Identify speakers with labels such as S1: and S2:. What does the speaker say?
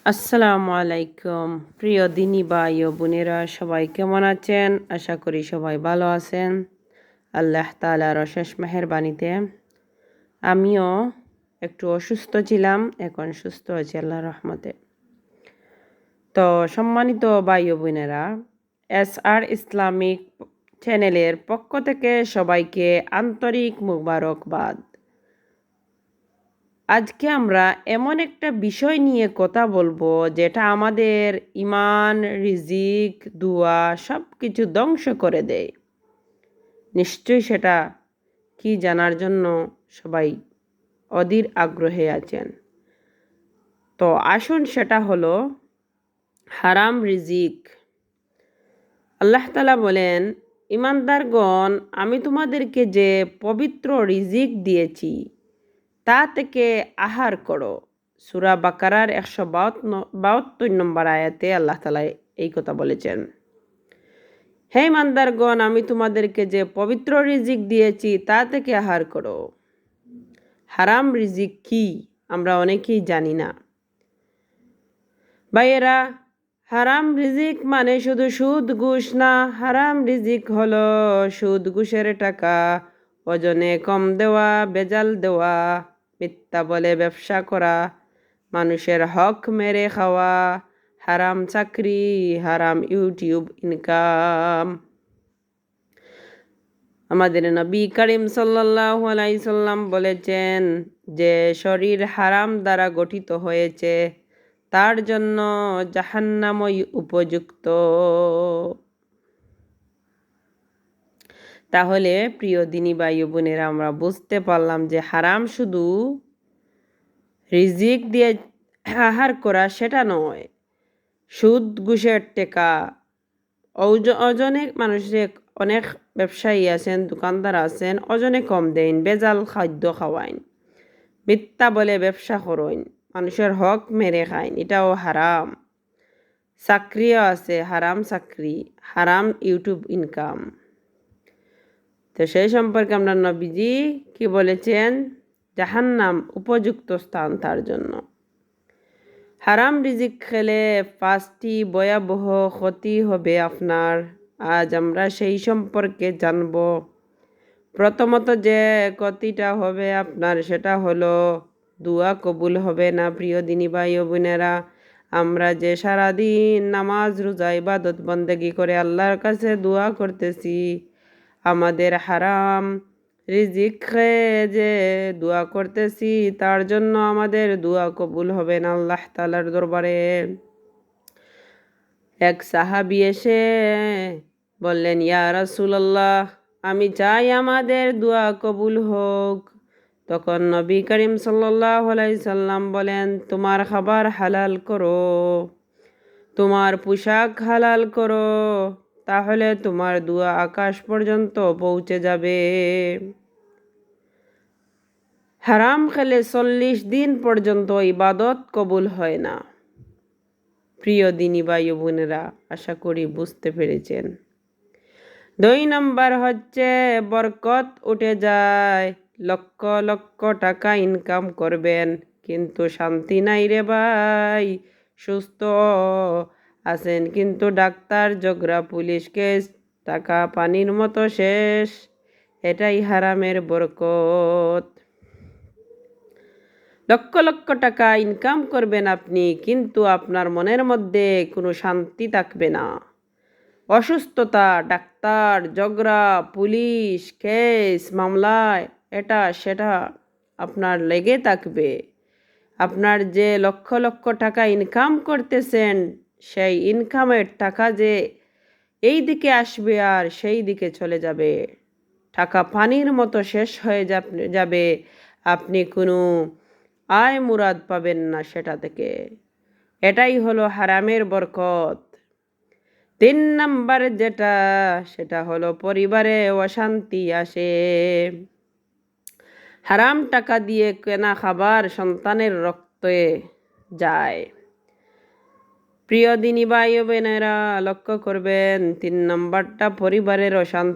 S1: আসসালামু আলাইকুম। প্রিয় দিনী ভাই ও বোনেরা, সবাই কেমন আছেন? আশা করি সবাই ভালো আছেন। আল্লাহ তাআলার অশেষ মেহেরবানিতে আমিও একটু অসুস্থ ছিলাম, এখন সুস্থ আছি আল্লাহর রহমতে। তো সম্মানিত ভাই ও বোনেরা, SR ইসলামিক চ্যানেলের পক্ষ থেকে সবাইকে আন্তরিক মুবারকবাদ। আজকে আমরা এমন একটা বিষয় নিয়ে কথা বলবো যেটা আমাদের ইমান, রিজিক, দুয়া সব কিছু ধ্বংস করে দেয়। নিশ্চয়ই সেটা কি জানার জন্য সবাই অধীর আগ্রহে আছেন। তো আসুন, সেটা হলো হারাম রিজিক। আল্লাহ তাআলা বলেন, ইমানদারগণ, আমি তোমাদেরকে যে পবিত্র রিজিক দিয়েছি তা থেকে আহার করো। সূরা বাকারার 172 নম্বর আয়াতে আল্লাহ তাআলা এই কথা বলেছেন। হে ইমানদারগণ, আমি তোমাদেরকে যে পবিত্র রিজিক দিয়েছি তা থেকে আহার করো। হারাম রিজিক কি আমরা অনেকেই জানি না। ভাইয়েরা, হারাম রিজিক মানে শুধু সুদ ঘুষ না। হারাম রিজিক হলো সুদ ঘুষের টাকা ওজনে কম দেওয়া, ভেজাল দেওয়া, মিথ্যা বলে ব্যবসা করা, মানুষের হক মেরে খাওয়া, হারাম চাকরি, হারাম ইউটিউব ইনকাম। আমাদের নবী করিম সাল্লাল্লাহু আলাইহি সাল্লাম বলেছেন, যে শরীর হারাম দ্বারা গঠিত হয়েছে তার জন্য জাহান্নামই উপযুক্ত। তাহলে প্রিয় দিনী ভাই ও বোনেরা, আমরা বুঝতে পারলাম যে হারাম শুধু রিজিক দিয়ে আহার করা সেটা নয়, সুদ ঘুষের টাকা ওজনে মানুষের অনেক ব্যবসায়ী আছেন, দোকানদার আছেন, ওজনে কম দেন, ভেজাল খাদ্য খাওয়াইন, মিথ্যা বলে ব্যবসা করেন, মানুষের হক মেরে খাইন, এটাও হারাম। চাকরিও আছে, হারাম চাকরি, হারাম ইউটিউব ইনকাম। তো সেই সম্পর্কে আমরা নবীজি কি বলেছেন? জাহান্নাম উপযুক্ত স্থান তার জন্য। হারাম রিজিক খেলে 5টি ভয়াবহ ক্ষতি হবে আপনার। আজ আমরা সেই সম্পর্কে জানব। প্রথমত যে ক্ষতিটা হবে আপনার, সেটা হলো দুয়া কবুল হবে না। প্রিয় দিনী ভাই ও বোনেরা, আমরা যে সারাদিন নামাজ, রোজা, ইবাদত বন্দেগি করে আল্লাহর কাছে দোয়া করতেছি, আমাদের হারাম রিজিক খেয়ে যে দোয়া করতেছি তার জন্য আমাদের দোয়া কবুল হবে না আল্লাহ তাআলার দরবারে। এক সাহাবী এসে বললেন, ইয়া রাসূলুল্লাহ, আমি চাই আমাদের দোয়া কবুল হোক। তখন নবী করিম সাল্লাল্লাহু আলাইহি সাল্লাম বলেন, তোমার খাবার হালাল করো, তোমার পোশাক হালাল করো, তাহলে তোমার দোয়া আকাশ পর্যন্ত পৌঁছে যাবে। হারাম খেলে 40 দিন পর্যন্ত ইবাদত কবুল হয় না। প্রিয় দিনী ভাই ও বোনেরা, আশা করি বুঝতে পেরেছেন। 2 নম্বর হচ্ছে বরকত উঠে যায়। লক্ষ লক্ষ টাকা ইনকাম করবেন, কিন্তু শান্তি নাই রে ভাই। সুস্থ আছেন কিন্তু ডাক্তার, ঝগড়া, পুলিশ কেস, টাকা পানির মতো শেষ। এটাই হারামের বরকত। লক্ষ লক্ষ টাকা ইনকাম করবেন আপনি, কিন্তু আপনার মনের মধ্যে কোনো শান্তি থাকবে না। অসুস্থতা, ডাক্তার, ঝগড়া, পুলিশ কেস, মামলায় এটা সেটা আপনার লেগে থাকবে। আপনার যে লক্ষ লক্ষ টাকা ইনকাম করতেছেন, সেই ইনকামের টাকা যে এই দিকে আসবে আর সেই দিকে চলে যাবে। টাকা পানির মতো শেষ হয়ে যাবে। আপনি কোনো আয় মুরাদ পাবেন না সেটা থেকে। এটাই হলো হারামের বরকত। 3 নাম্বার যেটা, সেটা হলো পরিবারে অশান্তি আসে। হারাম টাকা দিয়ে কেনা খাবার সন্তানের রক্তে যায়। প্রিয় দিনী ভাই ও বোনেরা, লক্ষ্য করবেন 3 নাম্বারটা, পরিবারের অশান্তি।